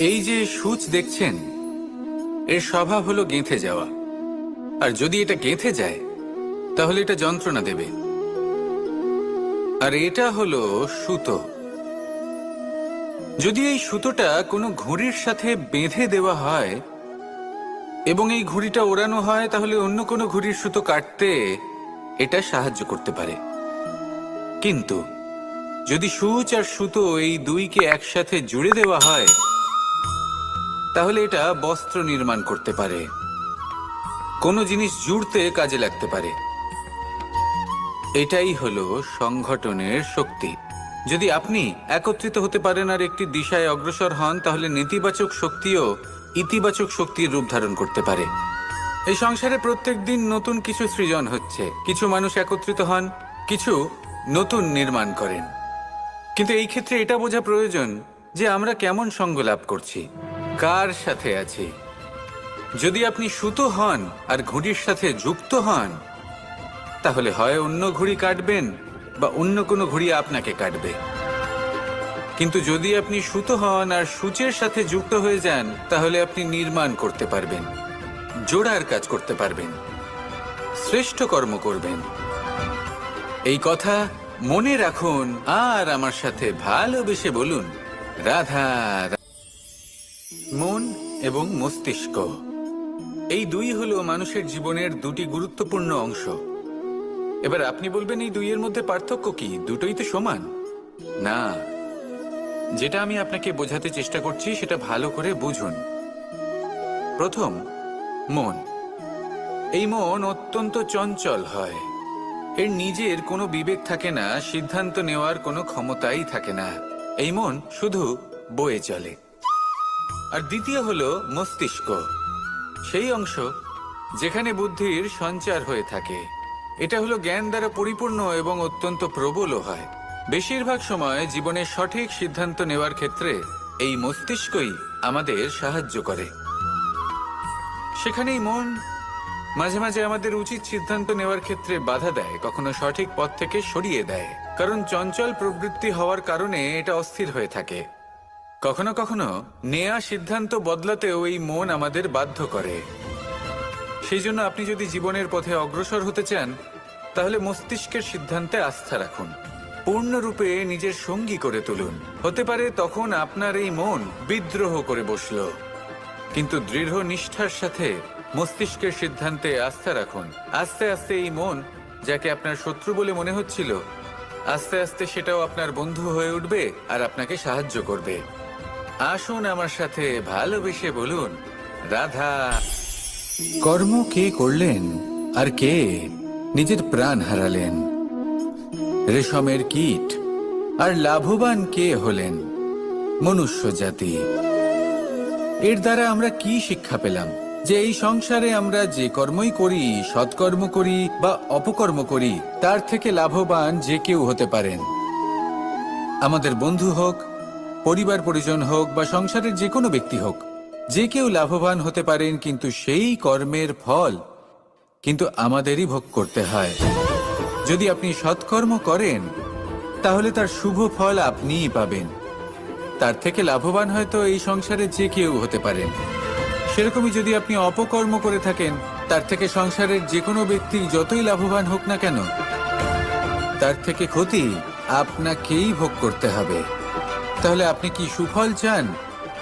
এই যে সূচ দেখছেন, এর স্বভাব হলো গেঁথে যাওয়া। আর যদি এটা গেঁথে যায় তাহলে এটা যন্ত্রণা দেবে। আর এটা হলো সুতো। যদি এই সুতোটা কোনো ঘুড়ির সাথে বেঁধে দেওয়া হয় এবং এই ঘুড়িটা ওড়ানো হয়, তাহলে অন্য কোনো ঘুড়ির সুতো কাটতে এটা সাহায্য করতে পারে। কিন্তু যদি সূচ আর সুতো এই দুইকে একসাথে জুড়ে দেওয়া হয়, তাহলে এটা বস্ত্র নির্মাণ করতে পারে, কোনো জিনিস জুড়তে কাজে লাগতে পারে। এটাই হলো সংগঠনের শক্তি। যদি আপনি একত্রিত হতে পারেন আর একটি দিশায় অগ্রসর হন, তাহলে নেতিবাচক শক্তিও ইতিবাচক শক্তির রূপ ধারণ করতে পারে। এই সংসারে প্রত্যেক দিন নতুন কিছু সৃজন হচ্ছে। কিছু মানুষ একত্রিত হন, কিছু নতুন নির্মাণ করেন। কিন্তু এই ক্ষেত্রে এটা বোঝা প্রয়োজন যে আমরা কেমন সঙ্গ লাভ করছি, কার সাথে আছি। যদি আপনি সুতো হন আর ঘুড়ির সাথে যুক্ত হন, তাহলে হয় অন্য ঘুড়ি কাটবেন বা অন্য কোনো ঘুড়ি আপনাকে কাটবে। কিন্তু যদি আপনি সুতো হন আর সূচের সাথে যুক্ত হয়ে যান, তাহলে আপনি নির্মাণ করতে পারবেন, জোড়ার কাজ করতে পারবেন, শ্রেষ্ঠ কর্ম করবেন। এই কথা মনে রাখুন আর আমার সাথে ভালোবেসে বলুন, রাধা। মন এবং মস্তিষ্ক, এই দুই হলো মানুষের জীবনের দুটি গুরুত্বপূর্ণ অংশ। এবার আপনি বলবেন, এই দুইয়ের মধ্যে পার্থক্য কি? দুটোই তো সমান। না, যেটা আমি আপনাকে বোঝাতে চেষ্টা করছি সেটা ভালো করে বুঝুন। প্রথম, মন। এই মন অত্যন্ত চঞ্চল হয়। এর নিজের কোনো বিবেক থাকে না, সিদ্ধান্ত নেওয়ার কোনো ক্ষমতাই থাকে না। এই মন শুধু বয়ে চলে। আর দ্বিতীয় হলো মস্তিষ্ক, সেই অংশ যেখানে বুদ্ধির সঞ্চার হয়ে থাকে। এটা হলো জ্ঞান দ্বারা পরিপূর্ণ এবং অত্যন্ত প্রবলও হয়। বেশিরভাগ সময় জীবনের সঠিক সিদ্ধান্ত নেওয়ার ক্ষেত্রে এই মস্তিষ্কই আমাদের সাহায্য করে। সেখানেই মন মাঝে মাঝে আমাদের উচিত সিদ্ধান্ত নেওয়ার ক্ষেত্রে বাধা দেয়, কখনো সঠিক পথ থেকে সরিয়ে দেয়। কারণ চঞ্চল প্রবৃত্তি হওয়ার কারণে এটা অস্থির হয়ে থাকে। কখনো কখনো নেয়া সিদ্ধান্ত বদলাতেও এই মন আমাদের বাধ্য করে। সেই জন্য আপনি যদি জীবনের পথে অগ্রসর হতে চান, তাহলে মস্তিষ্কের সিদ্ধান্তে আস্থা রাখুন, পূর্ণরূপে নিজের সঙ্গী করে তুলুন। হতে পারে তখন আপনার এই মন বিদ্রোহ করে বসল, কিন্তু দৃঢ় নিষ্ঠার সাথে মস্তিষ্কের সিদ্ধান্তে আস্থা রাখুন। আস্তে আস্তে এই মন, যাকে আপনার শত্রু বলে মনে হচ্ছিল, আস্তে আস্তে সেটাও আপনার বন্ধু হয়ে উঠবে আর আপনাকে সাহায্য করবে। আসুন আমার সাথে ভালোবেসে বলুন, রাধা। কর্ম কে করলেন আর কে নিজের প্রাণ হারালেন? রেশমের কীট। আর লাভবান কে হলেন? মনুষ্য জাতি। এর দ্বারা আমরা কি শিক্ষা পেলাম? যে এই সংসারে আমরা যে কর্মই করি, সৎকর্ম করি বা অপকর্ম করি, তার থেকে লাভবান যে কেউ হতে পারেন। আমাদের বন্ধু হোক, পরিবার পরিজন হোক বা সংসারের যে কোনো ব্যক্তি হোক, যে কেউ লাভবান হতে পারেন, কিন্তু সেই কর্মের ফল কিন্তু আমাদেরই ভোগ করতে হয়। যদি আপনি সৎকর্ম করেন, তাহলে তার শুভ ফল আপনিই পাবেন। তার থেকে লাভবান হয়তো এই সংসারে যে কেউ হতে পারেন। সেরকমই যদি আপনি অপকর্ম করে থাকেন, তার থেকে সংসারের যে কোনো ব্যক্তি যতই লাভবান হোক না কেন, তার থেকে ক্ষতি আপনাকেই ভোগ করতে হবে। তাহলে আপনি কি সুফল চান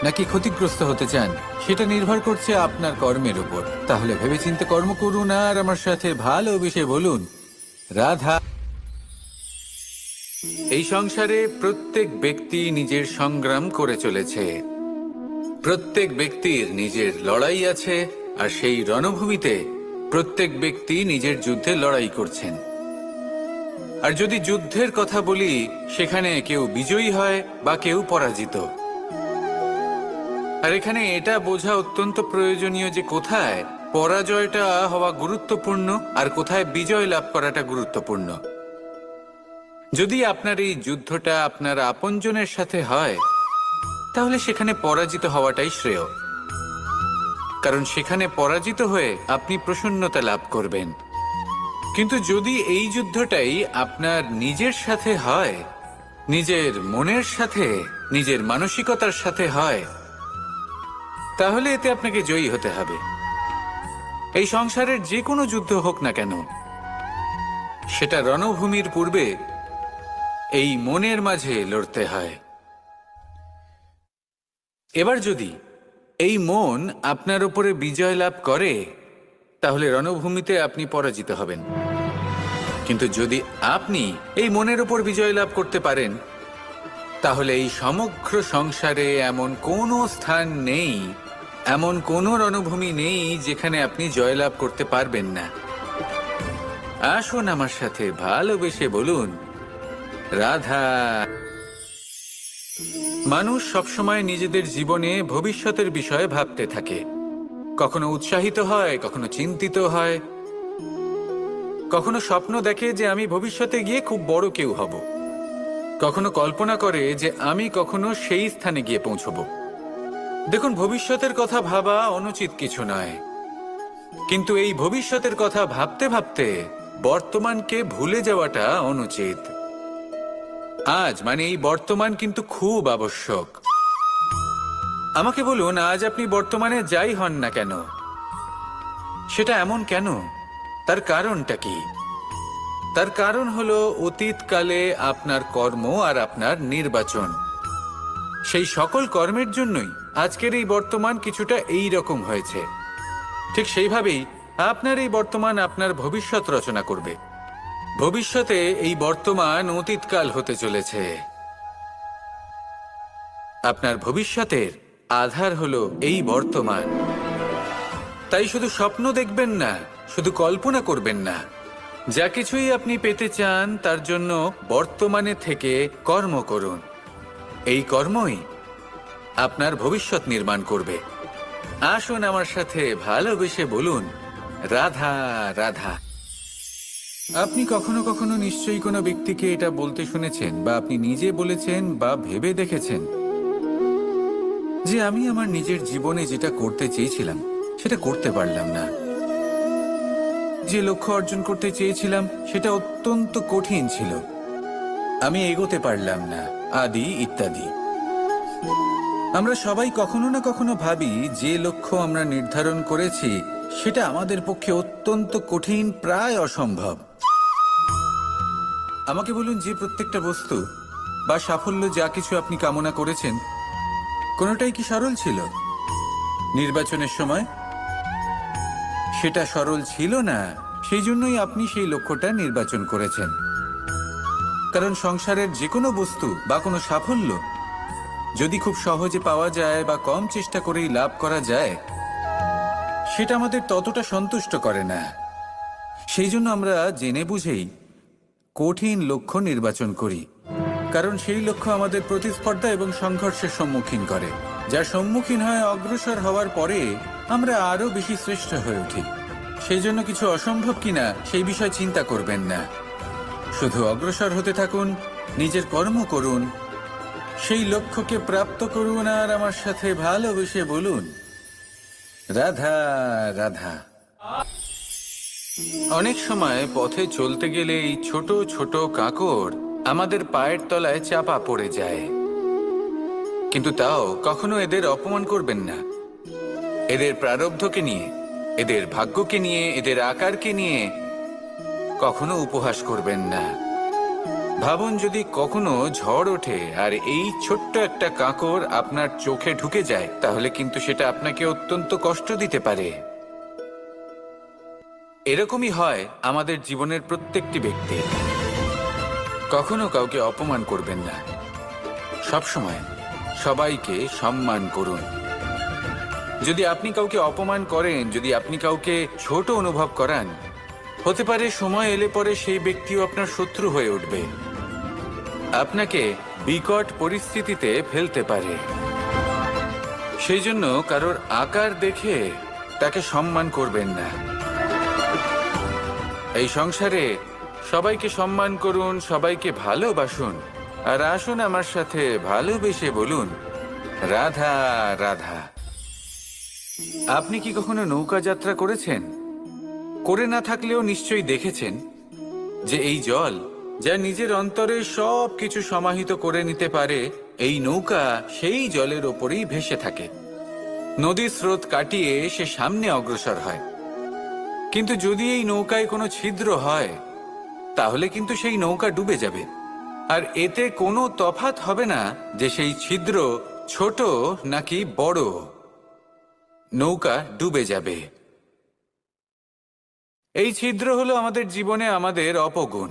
নাকি ক্ষতিগ্রস্ত হতে চান, সেটা নির্ভর করছে আপনার কর্মের উপর। তাহলে ভেবেচিন্তে কর্ম করুন আর আমার সাথে ভালোবেসে বলুন, রাধা। এই সংসারে প্রত্যেক ব্যক্তি নিজের সংগ্রাম করে চলেছে। প্রত্যেক ব্যক্তির নিজের লড়াই আছে, আর সেই রণভূমিতে প্রত্যেক ব্যক্তি নিজের যুদ্ধে লড়াই করছেন। আর যদি যুদ্ধের কথা বলি, সেখানে কেউ বিজয়ী হয় বা কেউ পরাজিত। আর এখানে এটা বোঝা অত্যন্ত প্রয়োজনীয় যে কোথায় পরাজয়টা হওয়া গুরুত্বপূর্ণ আর কোথায় বিজয় লাভ করাটা গুরুত্বপূর্ণ। যদি আপনার এই যুদ্ধটা আপনার আপনজনের সাথে হয়, তাহলে সেখানে পরাজিত হওয়াটাই শ্রেয়। কারণ সেখানে পরাজিত হয়ে আপনি প্রসন্নতা লাভ করবেন। কিন্তু যদি এই যুদ্ধটাই আপনার নিজের সাথে হয়, নিজের মনের সাথে, নিজের মানসিকতার সাথে হয়, তাহলে এতে আপনাকে জয়ী হতে হবে। এই সংসারের যে কোনো যুদ্ধ হোক না কেন, সেটা রণভূমির পূর্বে এই মনের মাঝে লড়তে হয়। এবার যদি এই মন আপনার উপরে বিজয় লাভ করে, তাহলে রণভূমিতে আপনি পরাজিত হবেন। কিন্তু যদি আপনি এই মনের উপর বিজয় লাভ করতে পারেন, তাহলে এই সমগ্র সংসারে এমন কোনো স্থান নেই, এমন কোনো রণভূমি নেই যেখানে আপনি জয়লাভ করতে পারবেন না। আসুন আমার সাথে ভালোবেসে বলুন, রাধা। মানুষ সবসময় নিজেদের জীবনে ভবিষ্যতের বিষয়ে ভাবতে থাকে। কখনো উৎসাহিত হয়, কখনো চিন্তিত হয়, কখনো স্বপ্ন দেখে যে আমি ভবিষ্যতে গিয়ে খুব বড় কেউ হব, কখনো কল্পনা করে যে আমি কখনো সেই স্থানে গিয়ে পৌঁছব। দেখুন, ভবিষ্যতের কথা ভাবা অনুচিত কিছু নয়, কিন্তু এই ভবিষ্যতের কথা ভাবতে ভাবতে বর্তমানকে ভুলে যাওয়াটা অনুচিত। আজ মানে এই বর্তমান কিন্তু খুব আবশ্যক। আমাকে বলুন, আজ আপনি বর্তমানে যাই হন না কেন, সেটা এমন কেন? তার কারণটা কি? তার কারণ হলো অতীতকালে আপনার কর্ম আর আপনার নির্বাচন। সেই সকল কর্মের জন্যই আজকের এই বর্তমান কিছুটা এই রকম হয়েছে। ঠিক সেইভাবেই আপনার এই বর্তমান আপনার ভবিষ্যৎ রচনা করবে। ভবিষ্যতে এই বর্তমান অতীতকাল হতে চলেছে। আপনার ভবিষ্যতের আধার হলো এই বর্তমান। তাই শুধু স্বপ্ন দেখবেন না, শুধু কল্পনা করবেন না। যা কিছুই আপনি পেতে চান তার জন্য বর্তমানে থেকে কর্ম করুন। এই কর্মই আপনার ভবিষ্যৎ নির্মাণ করবে। আসুন আমার সাথে ভালোবেসে বলুন, রাধা রাধা। আপনি কখনো কখনো নিশ্চয়ই কোনো ব্যক্তিকে এটা বলতে শুনেছেন, বা আপনি নিজে বলেছেন বা ভেবে দেখেছেন যে আমি আমার নিজের জীবনে যেটা করতে চেয়েছিলাম সেটা করতে পারলাম না, যে লক্ষ্য অর্জন করতে চেয়েছিলাম সেটা অত্যন্ত কঠিন ছিল, আমি এগোতে পারলাম না, আদি ইত্যাদি। আমরা সবাই কখনো না কখনো ভাবি যে লক্ষ্য আমরা নির্ধারণ করেছি সেটা আমাদের পক্ষে অত্যন্ত কঠিন, প্রায় অসম্ভব। আমাকে বলুন, যে প্রত্যেকটা বস্তু বা সাফল্য যা কিছু আপনি কামনা করেছেন, কোনোটাই কি সরল ছিল? নির্বাচনের সময় সেটা সরল ছিল না। সেই জন্যই আপনি সেই লক্ষ্যটা নির্বাচন করেছেন। কারণ সংসারের যে কোনো বস্তু বা কোনো সাফল্য যদি খুব সহজে পাওয়া যায় বা কম চেষ্টা করেই লাভ করা যায়, সেটা আমাদের ততটা সন্তুষ্ট করে না। সেই জন্য আমরা জেনে বুঝেই কঠিন লক্ষ্য নির্বাচন করি, কারণ সেই লক্ষ্য আমাদের প্রতিস্পর্ধা এবং সংঘর্ষের সম্মুখীন করে, যার সম্মুখীন হয় অগ্রসর হওয়ার পরে আমরা আরো বেশি শ্রেষ্ঠ হয়ে উঠি। সেই জন্য কিছু অসম্ভব কিনা সেই বিষয়ে চিন্তা করবেন না, শুধু অগ্রসর হতে থাকুন, নিজের কর্ম করুন, সেই লক্ষ্যকে প্রাপ্ত করুন। আর আমার সাথে ভালোবেসে বলুন, রাধা রাধা। অনেক সময় পথে চলতে গেলে এই ছোট ছোট কাঁকড় আমাদের পায়ের তলায় চাপা পড়ে যায়, কিন্তু তাও কখনো এদের অপমান করবেন না। এদের প্রারব্ধকে নিয়ে, এদের ভাগ্যকে নিয়ে, এদের আকারকে নিয়ে কখনো উপহাস করবেন না। ভাবুন, যদি কখনো ঝড় ওঠে আর এই ছোট্ট একটা কাঁকড় আপনার চোখে ঢুকে যায়, তাহলে কিন্তু সেটা আপনাকে অত্যন্ত কষ্ট দিতে পারে। এরকমই হয় আমাদের জীবনের প্রত্যেকটি ব্যক্তির। কখনো কাউকে অপমান করবেন না, সবসময় সবাইকে সম্মান করুন। যদি আপনি কাউকে অপমান করেন, যদি আপনি কাউকে ছোট অনুভব করান, হতে পারে সময় এলে পরে সেই ব্যক্তিও আপনার শত্রু হয়ে উঠবে, আপনাকে বিকট পরিস্থিতিতে ফেলতে পারে। সেই জন্য কারোর আকার দেখে তাকে সম্মান করবেন না। এই সংসারে সবাইকে সম্মান করুন, সবাইকে ভালোবাসুন। আর আসুন আমার সাথে ভালোবেসে বলুন, রাধা রাধা। আপনি কি কখনো নৌকা যাত্রা করেছেন? করে না থাকলেও নিশ্চয়ই দেখেছেন যে এই জল, যা নিজের অন্তরে সব কিছু সমাহিত করে নিতে পারে, এই নৌকা সেই জলের ওপরেই ভেসে থাকে। নদীর স্রোত কাটিয়ে সে সামনে অগ্রসর হয়। কিন্তু যদি এই নৌকায় কোনো ছিদ্র হয় তাহলে কিন্তু সেই নৌকা ডুবে যাবে। আর এতে কোনো তফাৎ হবে না যে সেই ছিদ্র ছোট নাকি বড়, নৌকা ডুবে যাবে। এই ছিদ্র হলো আমাদের জীবনে আমাদের অপগুণ,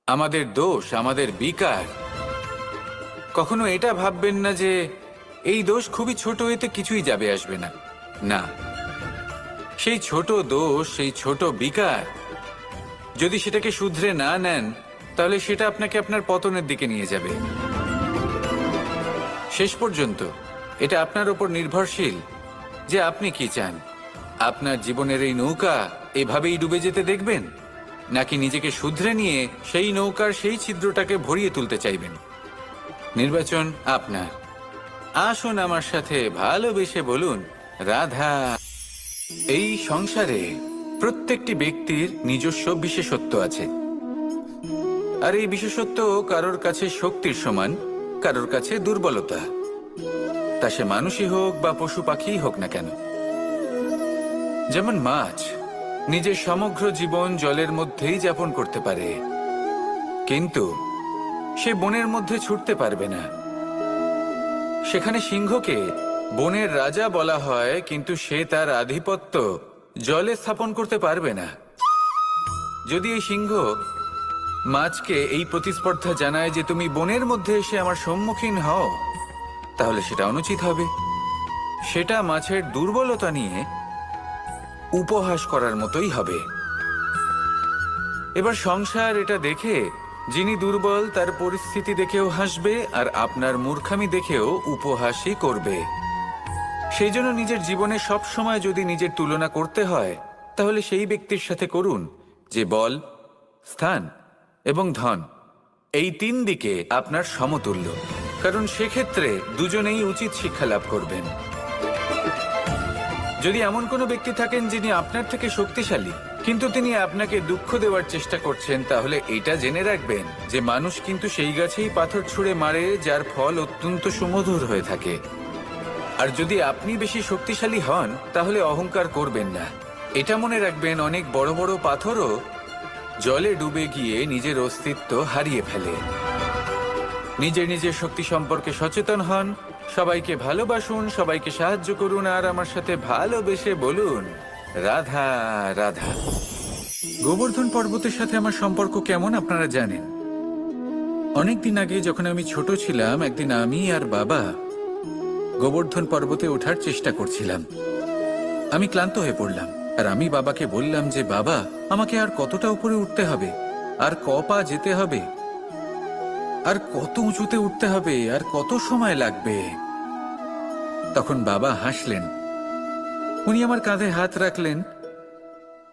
আমাদের দোষ, আমাদের বিকার। কখনো এটা ভাববেন না যে এই দোষ খুবই ছোট, এতে কিছুই যাবে আসবে না। না, সেই ছোট দোষ, সেই ছোট বিকার যদি সেটাকে শুধরে না নেন তাহলে সেটা আপনাকে আপনার পতনের দিকে নিয়ে যাবে। শেষ পর্যন্ত এটা আপনার উপর নির্ভরশীল যে আপনি কি চান। আপনার জীবনের এই নৌকা এভাবেই ডুবে যেতে দেখবেন, নাকি নিজেকে শুধরে নিয়ে সেই নৌকার সেই ছিদ্রটাকে ভরিয়ে তুলতে চাইবেন? নির্বাচন আপনার। আসুন আমার সাথে ভালোবেসে বলুন, রাধা। এই সংসারে প্রত্যেকটি ব্যক্তির নিজস্ব বিশেষত্ব আছে, আর এই বিশেষত্ব কারোর কাছে শক্তির সমান, কারোর কাছে দুর্বলতা। তা সে মানুষই হোক বা পশু পাখিই হোক না কেন। যেমন মাছ নিজের সমগ্র জীবন জলের মধ্যেই যাপন করতে পারে, কিন্তু সে বনের মধ্যে ছুটতে পারবে না। সেখানে সিংহকে বনের রাজা বলা হয়, কিন্তু সে তার আধিপত্য জলে স্থাপন করতে পারবে না। যদি এই সিংহ মাছকে এই প্রতিস্পর্ধা জানায় যে তুমি বনের মধ্যে এসে আমার সম্মুখীন হও, তাহলে সেটা অনুচিত হবে। সেটা মাছের দুর্বলতা নিয়ে উপহাস করার মতোই হবে। এবার সংসার এটা দেখে যিনি দুর্বল তার পরিস্থিতি দেখেও হাসবে, আর আপনার মূর্খামি দেখেও উপহাসই করবে। সেই জন্য নিজের জীবনে সব সময় যদি নিজের তুলনা করতে হয় তাহলে সেই ব্যক্তির সাথে করুন যে বল, স্থান এবং ধন এই তিন দিকে আপনার সমতুল্য, কারণ সেক্ষেত্রে দুজনেই উচিত শিক্ষা লাভ করবেন। যদি এমন কোনো ব্যক্তি থাকেন যিনি আপনার থেকে শক্তিশালী কিন্তু তিনি আপনাকে দুঃখ দেওয়ার চেষ্টা করছেন, তাহলে এটা জেনে রাখবেন যে মানুষ কিন্তু সেই গাছেই পাথর ছুঁড়ে মারে যার ফল অত্যন্ত সুমধুর হয়ে থাকে। আর যদি আপনি বেশি শক্তিশালী হন তাহলে অহংকার করবেন না। এটা মনে রাখবেন, অনেক বড় বড় পাথরও জলে ডুবে গিয়ে নিজের অস্তিত্ব হারিয়ে ফেলে। নিজের নিজের শক্তি সম্পর্কে সচেতন হন, সবাইকে ভালোবাসুন, সবাইকে সাহায্য করুন, আর আমার সাথে ভালোবেসে বলুন, রাধা রাধা। গোবর্ধন পর্বতের সাথে আমার সম্পর্ক কেমন আপনারা জানেন। অনেকদিন আগে যখন আমি ছোট ছিলাম, একদিন আমি আর বাবা গোবর্ধন পর্বতে ওঠার চেষ্টা করছিলাম। আমি ক্লান্ত হয়ে পড়লাম, আর আমি বাবাকে বললাম যে বাবা, আমাকে আর কতটা উপরে উঠতে হবে, আর ক পা যেতে হবে, আর কত উঁচুতে উঠতে হবে, আর কত সময় লাগবে। তখন বাবা হাসলেন। উনি আমার কাঁধে হাত রাখলেন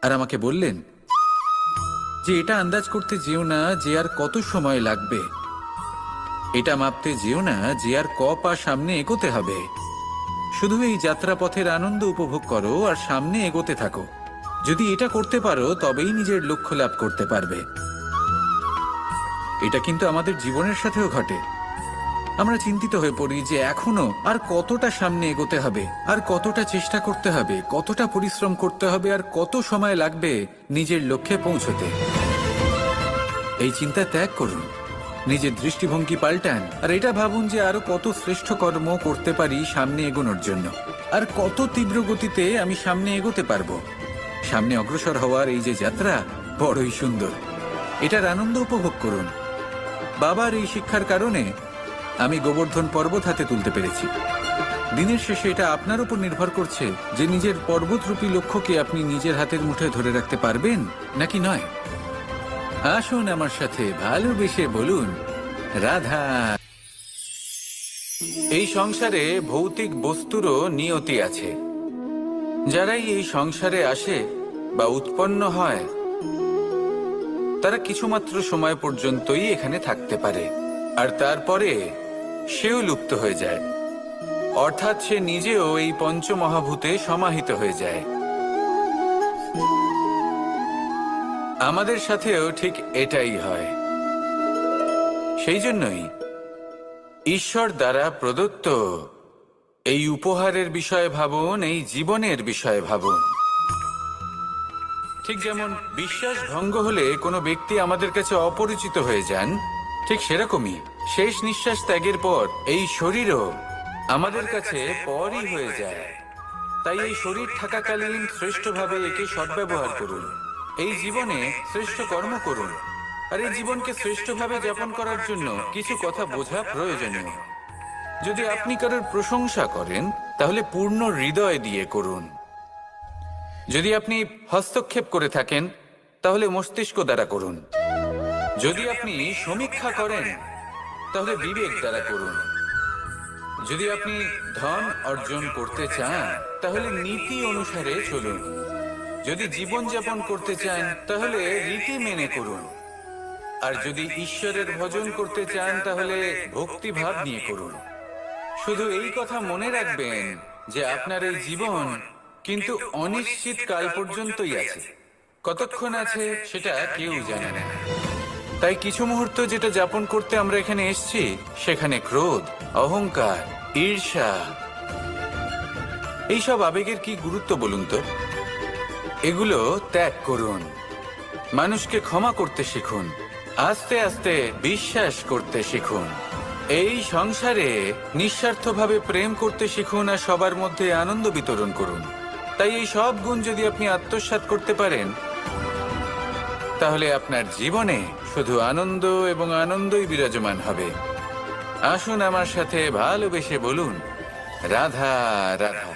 আর আমাকে বললেন যে এটা আন্দাজ করতে যেও না যে আর কত সময় লাগবে, এটা মাপতে যেও না যে আর ক পা সামনে এগোতে হবে। শুধু এই যাত্রাপথের আনন্দ উপভোগ করো আর সামনে এগোতে থাকো। যদি এটা করতে পারো তবেই নিজের লক্ষ্য লাভ করতে পারবে। এটা কিন্তু আমাদের জীবনের সাথেও ঘটে। আমরা চিন্তিত হয়ে পড়ি যে এখনো আর কতটা সামনে এগোতে হবে, আর কতটা চেষ্টা করতে হবে, কতটা পরিশ্রম করতে হবে, আর কত সময় লাগবে নিজের লক্ষ্যে পৌঁছতে। এই চিন্তা ত্যাগ করুন, নিজের দৃষ্টিভঙ্গি পাল্টান, আর এটা ভাবুন যে আরো কত শ্রেষ্ঠ কর্ম করতে পারি সামনে এগোনোর জন্য, আর কত তীব্র গতিতে আমি সামনে এগোতে পারবো। সামনে অগ্রসর হওয়ার এই যে যাত্রা বড়ই সুন্দর, এটার আনন্দ উপভোগ করুন। বাবার এই শিক্ষার কারণে আমি গোবর্ধন পর্বত হাতে তুলতে পেরেছি। দিনের শেষে এটা আপনার উপর নির্ভর করছে যে নিজের পর্বতরূপী লক্ষ্যকে আপনি নিজের হাতের মুঠোয় ধরে রাখতে পারবেন নাকি নয়। আসুন আমার সাথে ভালোবেসে বলুন, রাধা। এই সংসারে ভৌতিক বস্তুরও নিয়তি আছে। যারাই এই সংসারে আসে বা উৎপন্ন হয় তারা কিছুমাত্র সময় পর্যন্তই এখানে থাকতে পারে, আর তারপরে সেও লুপ্ত হয়ে যায়, অর্থাৎ সে নিজেও এই পঞ্চমহাভূতে সমাহিত হয়ে যায়। আমাদের সাথেও ঠিক এটাই হয়। সেই জন্যই ঈশ্বর দ্বারা প্রদত্ত এই উপহারের বিষয়ে ভাবুন, এই জীবনের বিষয়ে ভাবুন। ঠিক যেমন বিশ্বাস ভঙ্গ হলে কোনো ব্যক্তি আমাদের কাছে অপরিচিত হয়ে যান, ঠিক সেরকমই শেষ নিঃশ্বাস ত্যাগের পর এই শরীরও আমাদের কাছে পরই হয়ে যায়। তাই এই শরীর থাকাকালীন শ্রেষ্ঠভাবে একে সদ্ব্যবহার করুন, এই জীবনে শ্রেষ্ঠ কর্ম করুন। আর এই জীবনকে শ্রেষ্ঠভাবে যাপন করার জন্য কিছু কথা বোঝা প্রয়োজনীয়। যদি আপনি কারোর প্রশংসা করেন তাহলে পূর্ণ হৃদয় দিয়ে করুন। যদি আপনি হস্তক্ষেপ করে থাকেন তাহলে মস্তিষ্ক দ্বারা করুন। যদি আপনি সমীক্ষা করেন তাহলে বিবেক দ্বারা করুন। যদি আপনি ধন অর্জন করতে চান তাহলে নীতি অনুসারে চলুন। যদি জীবন যাপন করতে চান তাহলে রীতি মেনে করুন। আর যদি ঈশ্বরের ভজন করতে চান তাহলে ভক্তিভাব নিয়ে করুন। শুধু এই কথা মনে রাখবেন যে আপনার এই জীবন কিন্তু অনিশ্চিত কাল পর্যন্তই আছে। কতক্ষণ আছে সেটা কেউ জানে না। তাই কিছু মুহূর্ত যেটা যাপন করতে আমরা এখানে এসেছি, সেখানে ক্রোধ, অহংকার, ঈর্ষা, এইসব আবেগের কি গুরুত্ব বলুন তো? এগুলো ত্যাগ করুন। মানুষকে ক্ষমা করতে শিখুন। আস্তে আস্তে বিশ্বাস করতে শিখুন। এই সংসারে নিঃস্বার্থভাবে প্রেম করতে শিখুন আর সবার মধ্যে আনন্দ বিতরণ করুন। তাই এই সব গুণ যদি আপনি আত্মসাৎ করতে পারেন তাহলে আপনার জীবনে শুধু আনন্দ এবং আনন্দই বিরাজমান হবে। আসুন আমার সাথে ভালোবেসে বলুন, রাধা রাধা।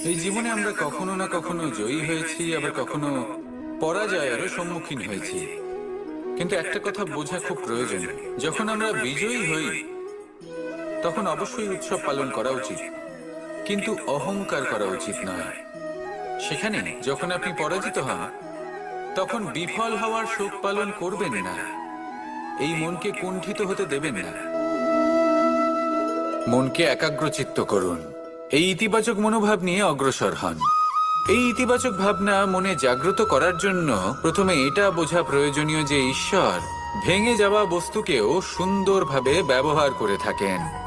এই জীবনে আমরা কখনো না কখনো জয়ী হয়েছি, আবার কখনো পরাজয়েরও সম্মুখীন হয়েছি। কিন্তু একটা কথা বোঝা খুব প্রয়োজন, যখন আমরা বিজয়ী হই তখন অবশ্যই উৎসব পালন করা উচিত, কিন্তু অহংকার করা উচিত নয়। সেখানে যখন আপনি পরাজিত হন তখন বিফল হওয়ার শোক পালন করবেন না। এই মনকে কুণ্ঠিত হতে দেবেন না। মনকে একাগ্রচিত্ত করুন। এই ইতিবাচক মনোভাব নিয়ে অগ্রসর হন। এই ইতিবাচক ভাবনা মনে জাগ্রত করার জন্য প্রথমে এটা বোঝা প্রয়োজনীয় যে ঈশ্বর ভেঙে যাওয়া বস্তুকেও সুন্দরভাবে ব্যবহার করে থাকেন।